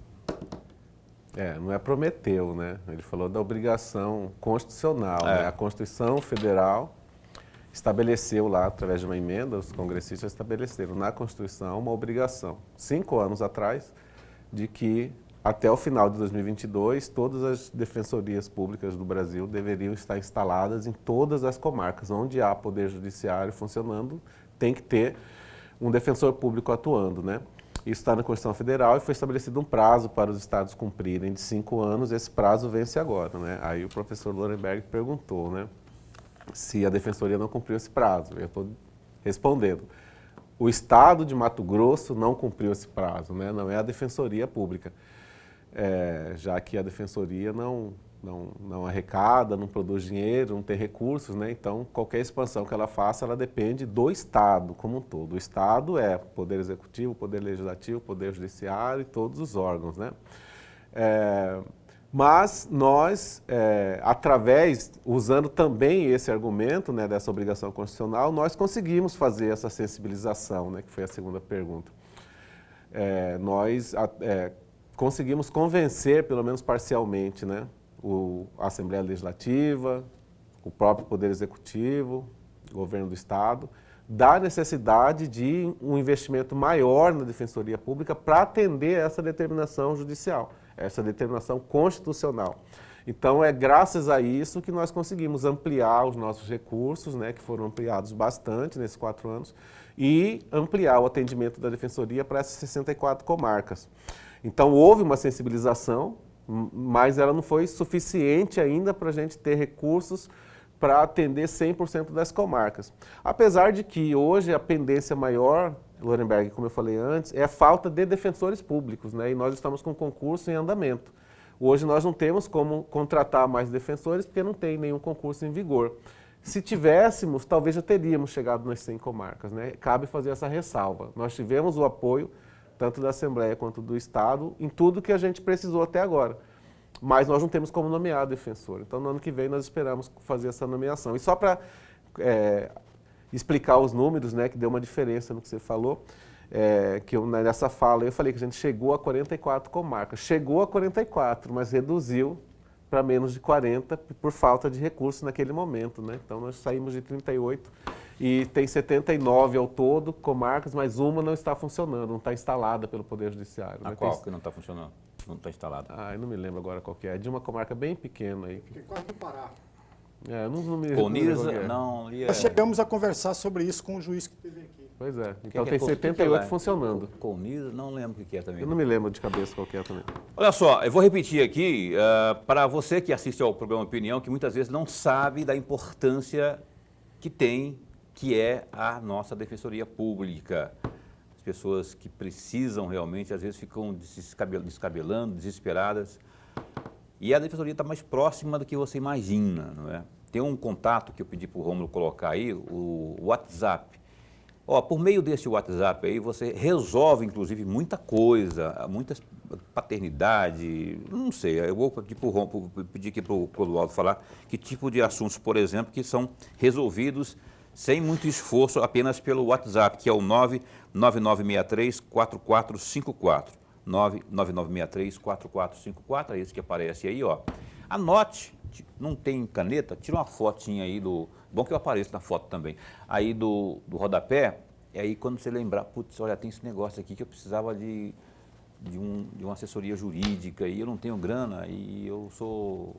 Não é prometeu, né? Ele falou da obrigação constitucional, né? A Constituição Federal estabeleceu lá, através de uma emenda, os congressistas estabeleceram na Constituição uma obrigação, 5 anos atrás, de que até o final de 2022, todas as defensorias públicas do Brasil deveriam estar instaladas em todas as comarcas. Onde há poder judiciário funcionando, tem que ter um defensor público atuando, né? Isso está na Constituição Federal e foi estabelecido um prazo para os estados cumprirem de 5 anos. Esse prazo vence agora, né? Aí o professor Lorenberg perguntou, né, se a Defensoria não cumpriu esse prazo. Eu estou respondendo. O Estado de Mato Grosso não cumpriu esse prazo, né? Não é a Defensoria Pública, já que a Defensoria não arrecada, não produz dinheiro, não tem recursos, né? Então, qualquer expansão que ela faça, ela depende do Estado como um todo. O Estado é Poder Executivo, Poder Legislativo, Poder Judiciário e todos os órgãos, né? Mas nós, usando também esse argumento, né, dessa obrigação constitucional, nós conseguimos fazer essa sensibilização, né, que foi a segunda pergunta. Nós conseguimos convencer, pelo menos parcialmente, né, a Assembleia Legislativa, o próprio Poder Executivo, o Governo do Estado, da necessidade de um investimento maior na Defensoria Pública para atender essa determinação judicial, essa determinação constitucional. Então, é graças a isso que nós conseguimos ampliar os nossos recursos, né, que foram ampliados bastante nesses 4 anos, e ampliar o atendimento da Defensoria para essas 64 comarcas. Então, houve uma sensibilização, mas ela não foi suficiente ainda para a gente ter recursos para atender 100% das comarcas. Apesar de que hoje a pendência maior, Lorenberg, como eu falei antes, é a falta de defensores públicos, né? E nós estamos com concurso em andamento. Hoje nós não temos como contratar mais defensores porque não tem nenhum concurso em vigor. Se tivéssemos, talvez já teríamos chegado nas 100 comarcas, né? Cabe fazer essa ressalva. Nós tivemos o apoio tanto da Assembleia quanto do Estado em tudo que a gente precisou até agora. Mas nós não temos como nomear defensor. Então, no ano que vem, nós esperamos fazer essa nomeação. E só para explicar os números, né, que deu uma diferença no que você falou, nessa fala eu falei que a gente chegou a 44 comarcas. Chegou a 44, mas reduziu para menos de 40 por falta de recursos naquele momento, né? Então, nós saímos de 38 e tem 79 ao todo comarcas, mas uma não está funcionando, não está instalada pelo Poder Judiciário. A qual que não está funcionando? Não está instalada? Eu não me lembro agora qual que é. É de uma comarca bem pequena aí. Tem quase no Pará. Não me Coniza, não. Nós chegamos a conversar sobre isso com o juiz que esteve aqui. Pois é. Então tem 78 funcionando. Coniza, não lembro o que é também. Eu não me lembro de cabeça qual que é também. Olha só, eu vou repetir aqui, para você que assiste ao programa Opinião, que muitas vezes não sabe da importância que tem, que é a nossa Defensoria Pública. As pessoas que precisam realmente, às vezes ficam descabelando, desesperadas. E a Defensoria está mais próxima do que você imagina, não é? Tem um contato que eu pedi para o Rômulo colocar aí, o WhatsApp. Por meio desse WhatsApp aí, você resolve, inclusive, muita coisa, muita paternidade, não sei. Eu vou pedir aqui para o Clodoaldo falar que tipo de assuntos, por exemplo, que são resolvidos sem muito esforço, apenas pelo WhatsApp, que é o 99963-4454. 99963-4454, é esse que aparece aí, ó. Anote, não tem caneta, tira uma fotinha aí do... Bom que eu apareço na foto também. Aí do rodapé, e aí quando você lembrar, putz, olha, tem esse negócio aqui que eu precisava de uma assessoria jurídica, e eu não tenho grana, e eu sou...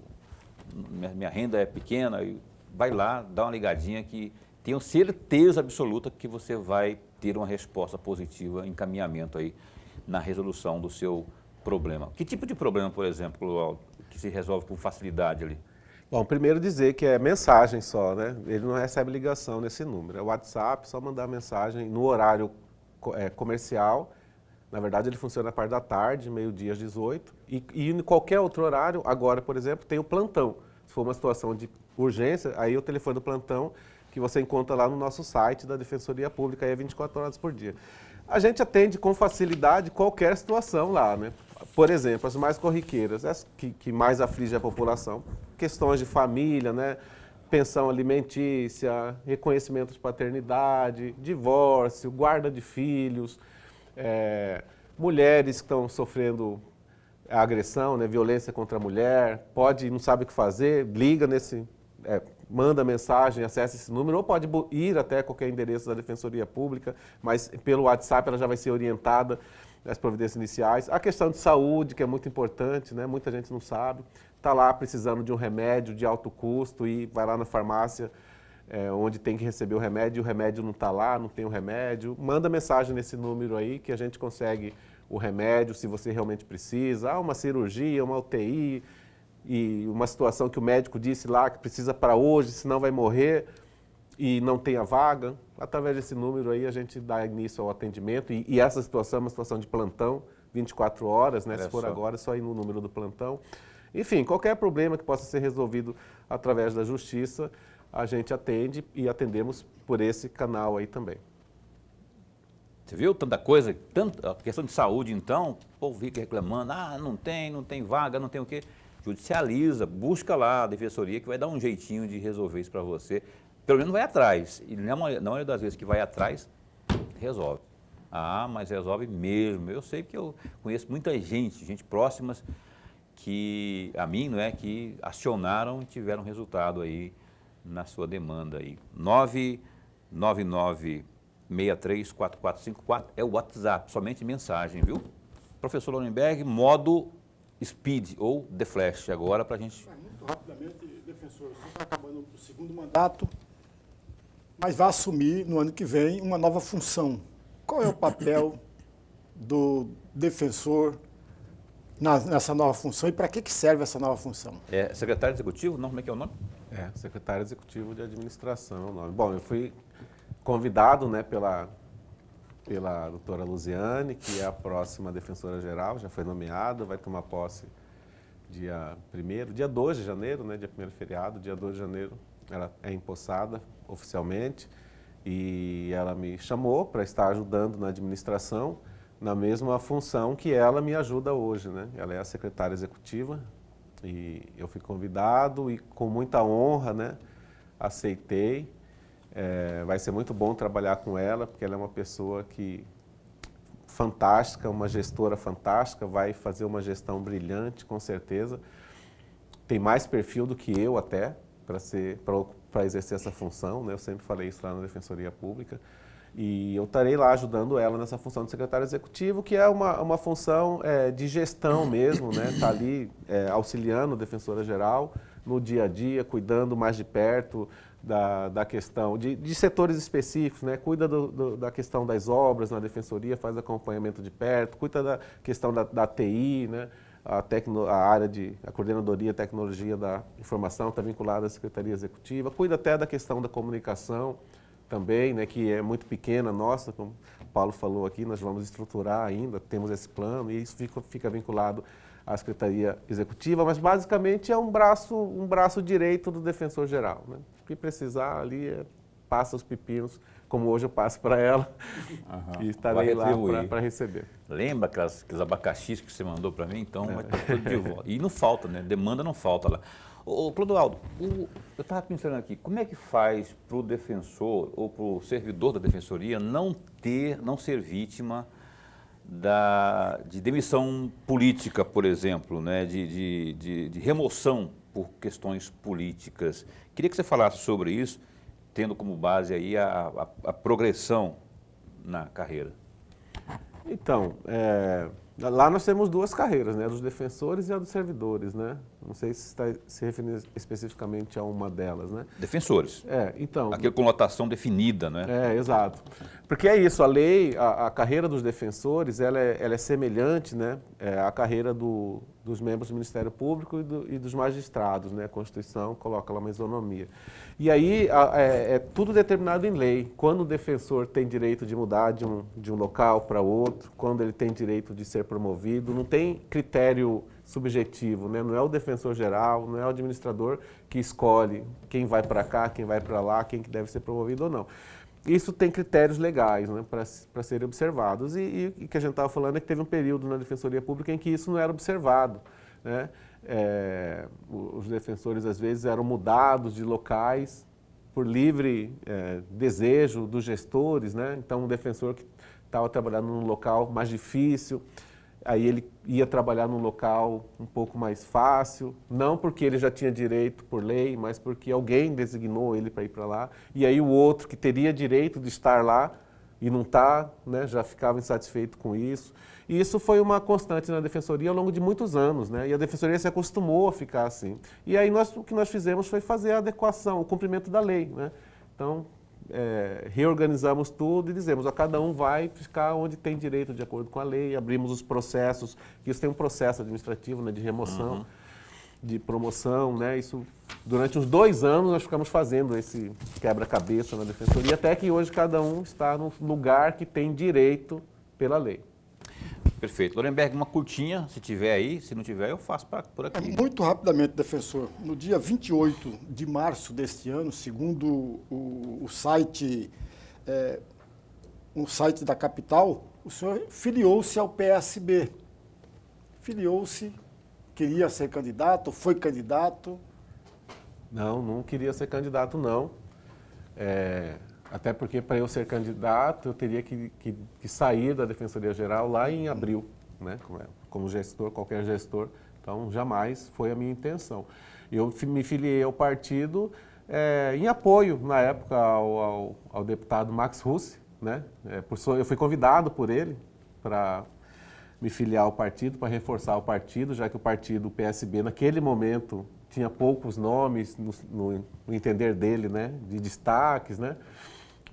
Minha renda é pequena, e vai lá, dá uma ligadinha que... Tenho certeza absoluta que você vai ter uma resposta positiva, encaminhamento aí na resolução do seu problema. Que tipo de problema, por exemplo, que se resolve com facilidade ali? Bom, primeiro dizer que é mensagem só, né? Ele não recebe ligação nesse número. É o WhatsApp, só mandar mensagem no horário comercial. Na verdade, ele funciona a parte da tarde, meio-dia às 18. E em qualquer outro horário, agora, por exemplo, tem o plantão. Se for uma situação de urgência, aí o telefone do plantão que você encontra lá no nosso site da Defensoria Pública, aí é 24 horas por dia. A gente atende com facilidade qualquer situação lá, né? Por exemplo, as mais corriqueiras, as que mais afligem a população, questões de família, né? Pensão alimentícia, reconhecimento de paternidade, divórcio, guarda de filhos, mulheres que estão sofrendo agressão, né? Violência contra a mulher, não sabe o que fazer, liga manda mensagem, acessa esse número, ou pode ir até qualquer endereço da Defensoria Pública, mas pelo WhatsApp ela já vai ser orientada nas providências iniciais. A questão de saúde, que é muito importante, né? Muita gente não sabe, está lá precisando de um remédio de alto custo e vai lá na farmácia onde tem que receber o remédio não está lá, não tem o remédio. Manda mensagem nesse número aí que a gente consegue o remédio, se você realmente precisa. Uma cirurgia, uma UTI, e uma situação que o médico disse lá que precisa para hoje, senão vai morrer e não tem a vaga. Através desse número aí a gente dá início ao atendimento e essa situação é uma situação de plantão, 24 horas, né? Se for agora, é só ir no número do plantão. Enfim, qualquer problema que possa ser resolvido através da justiça, a gente atende e atendemos por esse canal aí também. Você viu tanta coisa, a questão de saúde então, o povo fica reclamando, não tem vaga, não tem o quê. judicializa, busca lá a defensoria que vai dar um jeitinho de resolver isso para você. Pelo menos vai atrás. E na maioria das vezes que vai atrás, resolve. Ah, mas resolve mesmo. Eu sei que eu conheço muita gente próximas que, a mim, não é, que acionaram e tiveram resultado aí na sua demanda aí. 999634454 é o WhatsApp, somente mensagem, viu? Professor Lorenberg, modo Speed ou The Flash agora para a gente... Muito rapidamente, defensor, você está acabando o segundo mandato, mas vai assumir no ano que vem uma nova função. Qual é o papel do defensor nessa nova função e para que serve essa nova função? É secretário executivo? Não, como é que é o nome? Secretário Executivo de Administração. Bom, eu fui convidado, né, pela doutora Luziane, que é a próxima defensora-geral, já foi nomeada, vai tomar posse dia 2 de janeiro, né, dia 1º feriado, dia 2 de janeiro, ela é empossada oficialmente e ela me chamou para estar ajudando na administração, na mesma função que ela me ajuda hoje, né? Ela é a secretária executiva e eu fui convidado e com muita honra, né, aceitei. Vai ser muito bom trabalhar com ela, porque ela é uma pessoa fantástica, uma gestora fantástica, vai fazer uma gestão brilhante, com certeza. Tem mais perfil do que eu até, para exercer essa função, né? Eu sempre falei isso lá na Defensoria Pública. E eu estarei lá ajudando ela nessa função de secretário executivo, que é uma função de gestão mesmo, né? Está ali auxiliando a defensora-geral no dia a dia, cuidando mais de perto da questão de setores específicos, né? Cuida da questão das obras na defensoria, faz acompanhamento de perto, cuida da questão da TI, né? A coordenadoria tecnologia da informação está vinculada à Secretaria Executiva, cuida até da questão da comunicação também, né, que é muito pequena nossa, como o Paulo falou aqui, nós vamos estruturar ainda, temos esse plano e isso fica vinculado à Secretaria Executiva, mas basicamente é um braço direito do defensor-geral, né? O que precisar ali passa os pepinos, como hoje eu passo para ela, e estarei lá para receber. Lembra aqueles abacaxis que você mandou para mim? Então, vai ter tudo de volta. E não falta, né? Demanda não falta lá. Ô, Clodoaldo, eu estava pensando aqui, como é que faz para o defensor ou para o servidor da defensoria não ser vítima de demissão política, por exemplo, né? de remoção por questões políticas? Queria que você falasse sobre isso, tendo como base aí a progressão na carreira. Então, lá nós temos duas carreiras, né? A dos defensores e a dos servidores, né? Não sei se está se referindo especificamente a uma delas, né? Defensores. Então... Aquela conotação definida, né? Exato. Porque é isso, a lei, a carreira dos defensores, ela é semelhante, né? À carreira dos membros do Ministério Público e dos magistrados, né? A Constituição coloca lá uma isonomia. E aí é tudo determinado em lei. Quando o defensor tem direito de mudar de um local para outro, quando ele tem direito de ser promovido, não tem critério subjetivo, né? Não é o defensor geral, não é o administrador que escolhe quem vai para cá, quem vai para lá, quem que deve ser promovido ou não. Isso tem critérios legais, né, para serem observados. E o que a gente estava falando é que teve um período na Defensoria Pública em que isso não era observado, né? Os defensores, às vezes, eram mudados de locais por livre desejo dos gestores, né? Então, um defensor que estava trabalhando num local mais difícil, aí ele ia trabalhar num local um pouco mais fácil, não porque ele já tinha direito por lei, mas porque alguém designou ele para ir para lá. E aí o outro que teria direito de estar lá e não está, né, já ficava insatisfeito com isso. E isso foi uma constante na Defensoria ao longo de muitos anos, né? E a Defensoria se acostumou a ficar assim. E aí o que nós fizemos foi fazer a adequação, o cumprimento da lei, né? Então, reorganizamos tudo e dizemos, cada um vai ficar onde tem direito de acordo com a lei, abrimos os processos, isso tem um processo administrativo, né, de remoção, de promoção, né? Isso, durante uns 2 anos nós ficamos fazendo esse quebra-cabeça na Defensoria, até que hoje cada um está no lugar que tem direito pela lei. Perfeito. Lorenberg, uma curtinha, se tiver aí, se não tiver eu faço por aqui. Muito rapidamente, defensor. No dia 28 de março deste ano, segundo o site da capital, o senhor filiou-se ao PSB. Filiou-se queria ser candidato, foi candidato? Não queria ser candidato, não. Até porque para eu ser candidato, eu teria que sair da Defensoria Geral lá em abril, né? Como gestor, qualquer gestor. Então, jamais foi a minha intenção. Eu me filiei ao partido em apoio, na época, ao deputado Max Russi, né? Eu fui convidado por ele para me filiar ao partido, para reforçar o partido, já que o partido, o PSB, naquele momento, tinha poucos nomes, no entender dele, né? De destaques, né?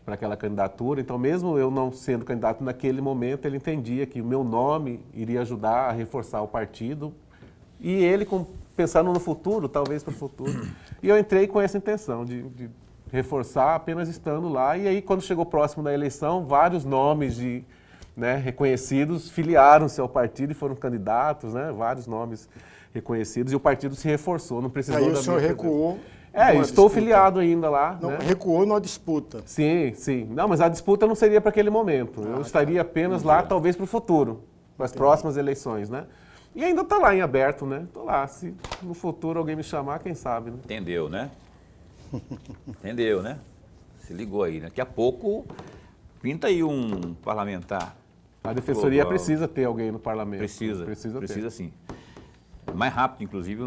Para aquela candidatura. Então, mesmo eu não sendo candidato naquele momento, ele entendia que o meu nome iria ajudar a reforçar o partido e ele pensando no futuro, talvez para o futuro. E eu entrei com essa intenção de reforçar apenas estando lá. E aí, quando chegou próximo da eleição, vários nomes reconhecidos filiaram-se ao partido e foram candidatos, né? Vários nomes reconhecidos e o partido se reforçou, não precisou Aí da o senhor minha recuou. estou filiado ainda lá. Não, né? recuou na disputa. Sim. Não, mas a disputa não seria para aquele momento. Eu estaria apenas lá, talvez para o futuro, para as próximas eleições, né? E ainda está lá em aberto, né? Estou lá. Se no futuro alguém me chamar, quem sabe, né? Entendeu, né? Entendeu, né? Se ligou aí, né? Daqui a pouco pinta aí um parlamentar. A defensoria global. precisa ter alguém no parlamento. Precisa ter. sim. Mais rápido, inclusive,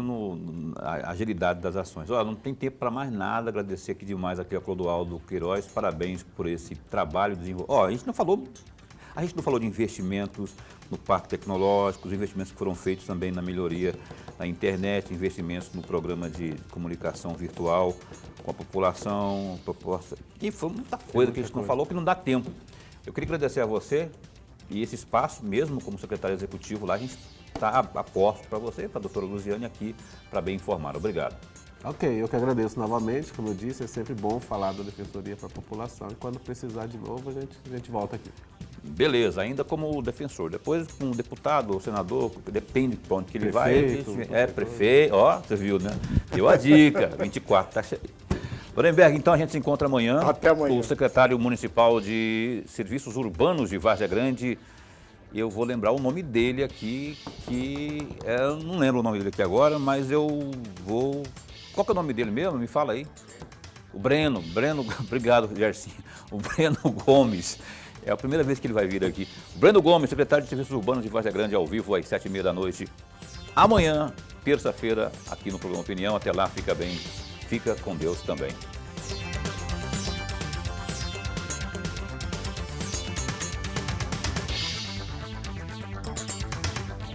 a agilidade das ações. Olha, não tem tempo para mais nada, agradecer aqui demais aqui a Clodoaldo Queiroz, parabéns por esse trabalho desenvolvido. A gente não falou de investimentos no parque tecnológico, os investimentos que foram feitos também na melhoria da internet, investimentos no programa de comunicação virtual com a população, e foi muita coisa que a gente não falou, que não dá tempo. Eu queria agradecer a você e esse espaço, mesmo como secretário executivo lá, a gente está a posto para você, para a doutora Luziane aqui, para bem informar. Obrigado. Ok, eu que agradeço novamente, como eu disse, é sempre bom falar da defensoria para a população e quando precisar de novo a gente volta aqui. Beleza, ainda como defensor. Depois, com um deputado ou senador, depende de onde que ele Prefeito, vai. Prefeito, ó, você viu, né? Deu a dica, 24, tá cheio. Lorenberg, então a gente se encontra amanhã. Até amanhã. O secretário municipal de Serviços Urbanos de Várzea Grande. Eu vou lembrar o nome dele aqui, eu não lembro o nome dele aqui agora, mas eu vou... Qual que é o nome dele mesmo? Me fala aí. O Breno, obrigado, Gercinho. O Breno Gomes. É a primeira vez que ele vai vir aqui. Breno Gomes, secretário de Serviços Urbanos de Várzea Grande, ao vivo, às 7h30 da noite. Amanhã, terça-feira, aqui no programa Opinião. Até lá, fica bem. Fica com Deus também.